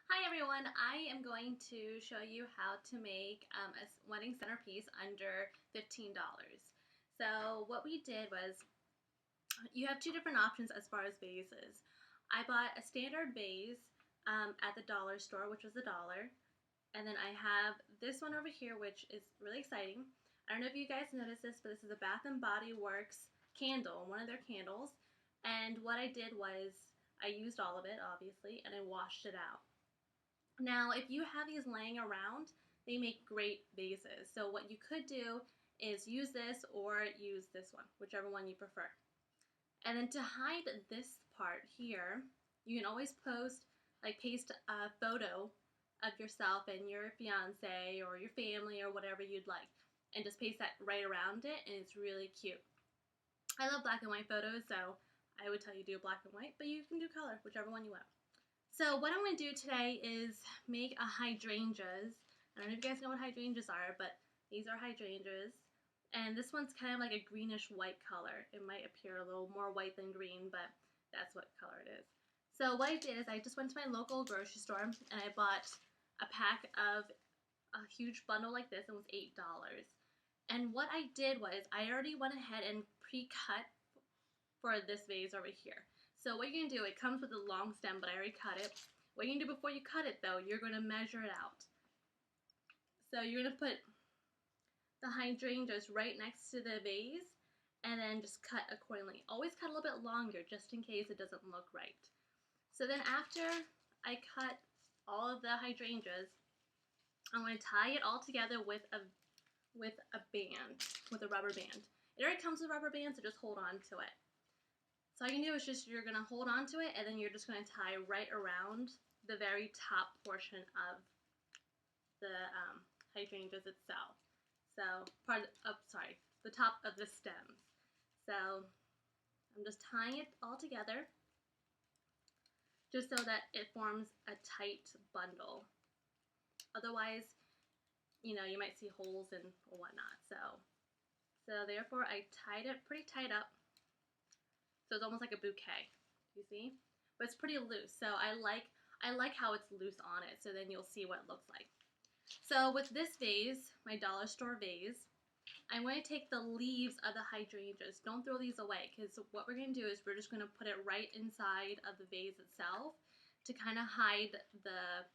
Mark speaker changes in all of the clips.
Speaker 1: Hi everyone, I am going to show you how to make a wedding centerpiece under $15. So what we did was, you have two different options as far as vases. I bought a standard vase at the dollar store, which was $1. And then I have this one over here, which is really exciting. I don't know if you guys noticed this, but this is a Bath and Body Works candle, one of their candles. And what I did was, I used all of it, obviously, and I washed it out. Now, if you have these laying around, they make great vases. So what you could do is use this or use this one, whichever one you prefer. And then to hide this part here, you can always paste a photo of yourself and your fiance or your family or whatever you'd like, and just paste that right around it, and it's really cute. I love black and white photos, so I would tell you do black and white, but you can do color, whichever one you want. So what I'm going to do today is make a hydrangeas. I don't know if you guys know what hydrangeas are, but these are hydrangeas. And this one's kind of like a greenish white color. It might appear a little more white than green, but that's what color it is. So what I did is I just went to my local grocery store and I bought a pack of a huge bundle like this. It was $8. And what I did was I already went ahead and pre-cut for this vase over here. So what you're going to do, it comes with a long stem, but I already cut it. What you're going to do before you cut it, though, you're going to measure it out. So you're going to put the hydrangeas right next to the vase, and then just cut accordingly. Always cut a little bit longer, just in case it doesn't look right. So then after I cut all of the hydrangeas, I'm going to tie it all together with a band, with a rubber band. It already comes with a rubber band, so just hold on to it. So all you can do is you're going to hold on to it, and then you're just going to tie right around the very top portion of the hydrangeas itself. So, the top of the stems. So I'm just tying it all together just so that it forms a tight bundle. Otherwise, you might see holes and whatnot. So therefore I tied it pretty tight up. So it's almost like a bouquet, you see? But it's pretty loose, so I like how it's loose on it, so then you'll see what it looks like. So with this vase, my dollar store vase, I'm going to take the leaves of the hydrangeas. Don't throw these away, because what we're going to do is we're just going to put it right inside of the vase itself to kind of hide the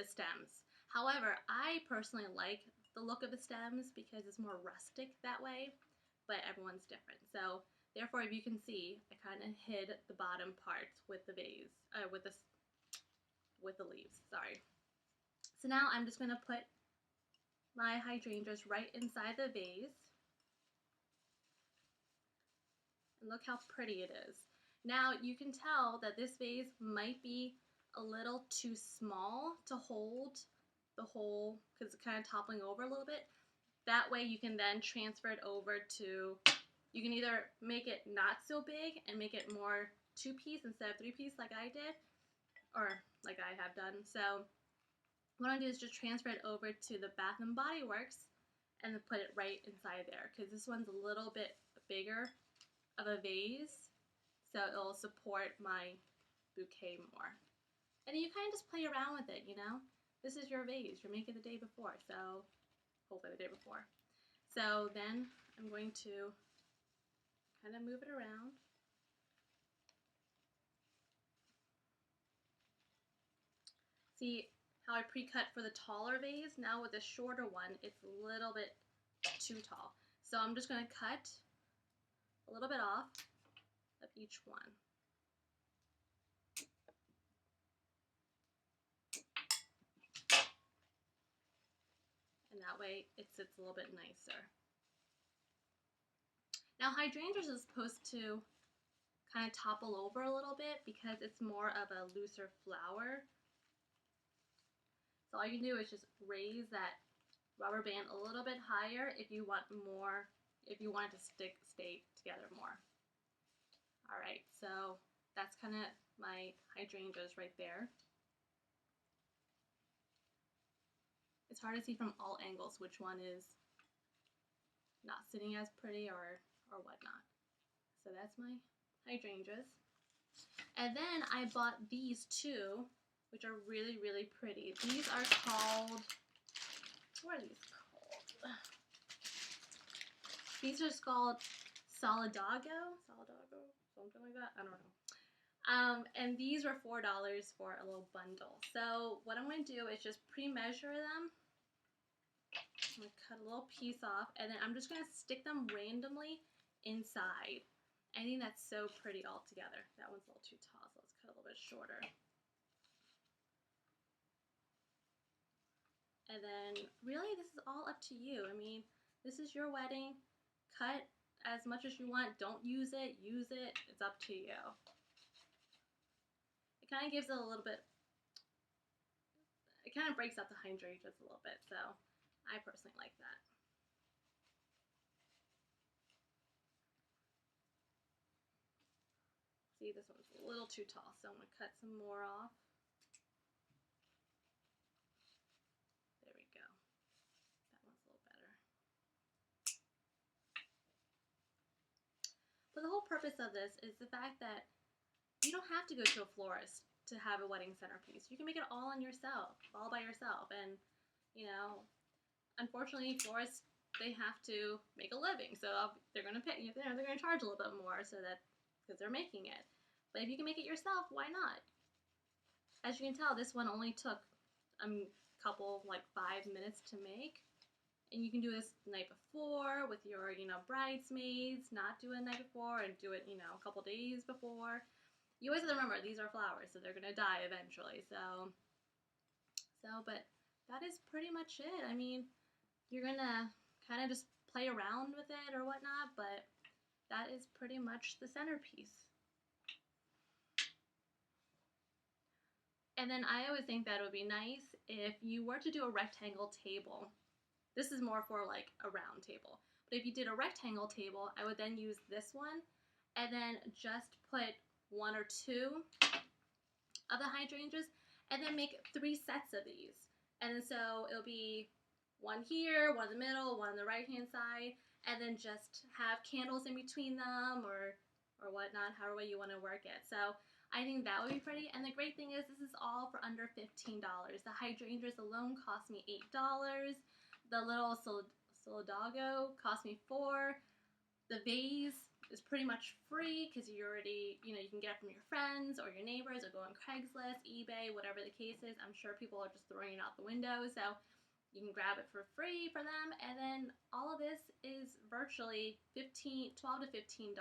Speaker 1: stems. However, I personally like the look of the stems because it's more rustic that way, but everyone's different. So therefore, if you can see, I kind of hid the bottom part with the vase, with the leaves, sorry. So now I'm just going to put my hydrangeas right inside the vase. And look how pretty it is. Now you can tell that this vase might be a little too small to hold the whole, because it's kind of toppling over a little bit. That way you can then transfer it over to, you can either make it not so big and make it more 2-piece instead of 3-piece like I did, or like I have done. So what I'm going to do is just transfer it over to the Bath and Body Works and then put it right inside there, because this one's a little bit bigger of a vase, so it'll support my bouquet more. And you kind of just play around with it, This is your vase. You're making the day before, so hopefully the day before. So then I'm going to kind of move it around. See how I pre-cut for the taller vase? Now with the shorter one, it's a little bit too tall. So I'm just going to cut a little bit off of each one. And that way it sits a little bit nicer. Now hydrangeas is supposed to kind of topple over a little bit because it's more of a looser flower. So all you can do is just raise that rubber band a little bit higher if you want more, if you want it to stay together more. Alright, so that's kind of my hydrangeas right there. It's hard to see from all angles which one is not sitting as pretty or whatnot. So that's my hydrangeas. And then I bought these two which are really, really pretty. These are called, what are these called? These are called Solidago, something like that. I don't know. And these were $4 for a little bundle. So what I'm going to do is just pre-measure them. I'm going to cut a little piece off, and then I'm just going to stick them randomly inside. I think that's so pretty all together. That one's a little too tall, so let's cut a little bit shorter. And then, really, this is all up to you. I mean, this is your wedding. Cut as much as you want. Don't use it. Use it. It's up to you. It kind of gives it a little bit, it kind of breaks up the hydrangeas a little bit, so I personally like that. See, this one's a little too tall, so I'm going to cut some more off. There we go. That one's a little better. But the whole purpose of this is the fact that you don't have to go to a florist to have a wedding centerpiece. You can make it all on yourself, all by yourself. And, you know, unfortunately, florists, they have to make a living. So they're going to pay, you know, they're going to charge a little bit more so that, because they're making it. But if you can make it yourself, why not? As you can tell, this one only took a couple, like 5 minutes to make. And you can do this the night before with your, you know, bridesmaids, not do it the night before, and do it, you know, a couple days before. You always have to remember, these are flowers, so they're going to die eventually. But that is pretty much it. I mean, you're going to kind of just play around with it or whatnot, but that is pretty much the centerpiece. And then I always think that it would be nice if you were to do a rectangle table. This is more for like a round table. But if you did a rectangle table, I would then use this one and then just put 1 or 2 of the hydrangeas and then make 3 sets of these. And then so it'll be 1 here, 1 in the middle, 1 on the right hand side, and then just have candles in between them or whatnot, however you want to work it. So I think that would be pretty. And the great thing is this is all for under $15. The hydrangeas alone cost me $8. The little Solidago cost me $4. The vase is pretty much free because you already, you know, you can get it from your friends or your neighbors or go on Craigslist, eBay, whatever the case is. I'm sure people are just throwing it out the window, so you can grab it for free for them. And then all of this is virtually $12 to $15.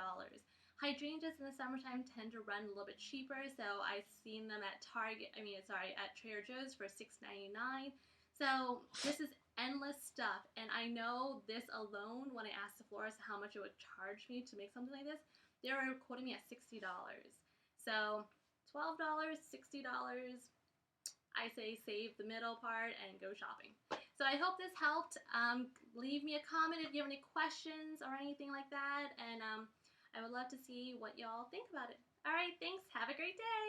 Speaker 1: Hydrangeas in the summertime tend to run a little bit cheaper, so I've seen them at at Trader Joe's for $6.99. So this is endless stuff, and I know this alone, when I asked the florist how much it would charge me to make something like this, they were quoting me at $60. So $12, $60, I say save the middle part and go shopping. So I hope this helped. Leave me a comment if you have any questions or anything like that, and I would love to see what y'all think about it. All right, thanks. Have a great day.